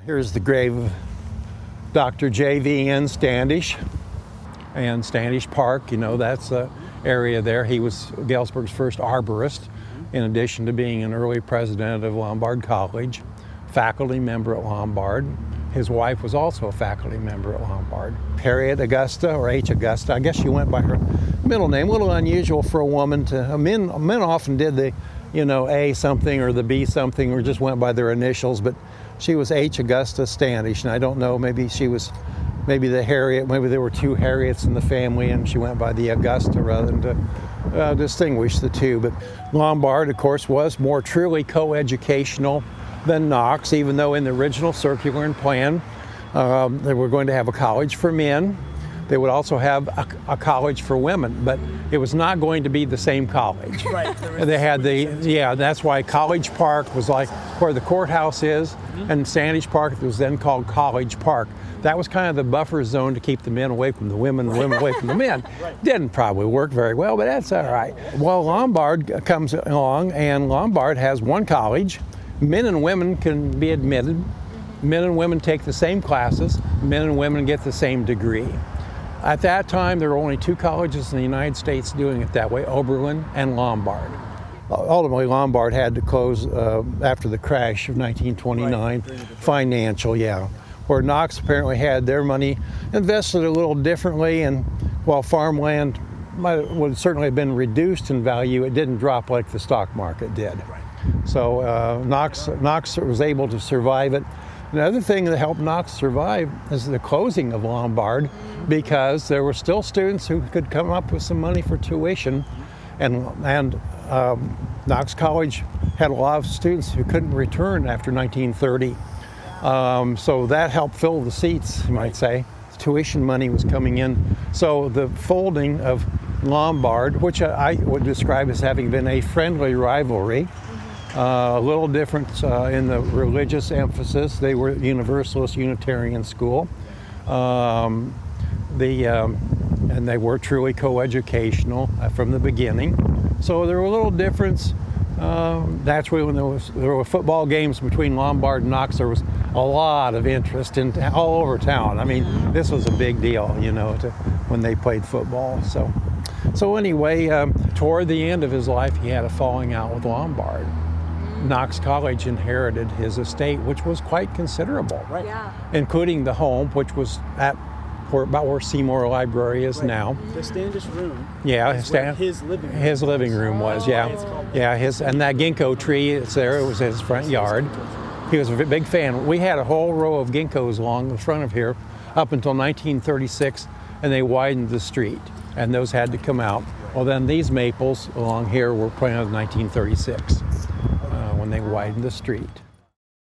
Here's the grave of Dr. J.V.N. Standish, and Standish Park, you know, that's the area there. He was Galesburg's first arborist, in addition to being an early president of Lombard College, faculty member at Lombard. His wife was also a faculty member at Lombard. Harriet Augusta, or H. Augusta, I guess she went by her middle name. A little unusual for a woman to, men often did the, you know, A something or the B something, or just went by their initials, but she was H. Augusta Standish, and I don't know, maybe she was, maybe the Harriet, maybe there were two Harriets in the family and she went by the Augusta rather than to distinguish the two. But Lombard, of course, was more truly coeducational than Knox, even though in the original circular plan they were going to have a college for men. They would also have a college for women, but it was not going to be the same college. Right. They had that's why College Park was like where the courthouse is, and Standish Park was then called College Park. That was kind of the buffer zone to keep the men away from the women, the women away from the men. Didn't probably work very well, but that's all right. Well, Lombard comes along, and Lombard has one college. Men and women can be admitted. Men and women take the same classes. Men and women get the same degree. At that time, there were only two colleges in the United States doing it that way, Oberlin and Lombard. Ultimately, Lombard had to close after the crash of 1929, financial, where Knox apparently had their money invested a little differently, and while farmland would certainly have been reduced in value, it didn't drop like the stock market did. So Knox was able to survive it. Another thing that helped Knox survive is the closing of Lombard, because there were still students who could come up with some money for tuition, and Knox College had a lot of students who couldn't return after 1930. So that helped fill the seats, you might say. Tuition money was coming in. So the folding of Lombard, which I would describe as having been a friendly rivalry, a little different in the religious emphasis. They were Universalist Unitarian school. And they were truly coeducational from the beginning. So there were a little difference. Naturally, when there were football games between Lombard and Knox, there was a lot of interest all over town. I mean, this was a big deal, you know, when they played football. So anyway, toward the end of his life, he had a falling out with Lombard. Knox College inherited his estate, which was quite considerable, including the home, which was about where Seymour Library is now. The Standish room. Yeah, his living room. His living room was, and that ginkgo tree, it's there. It was his front yard. He was a big fan. We had a whole row of ginkgos along the front of here up until 1936, and they widened the street, and those had to come out. Well, then these maples along here were planted in 1936 when they widened the street.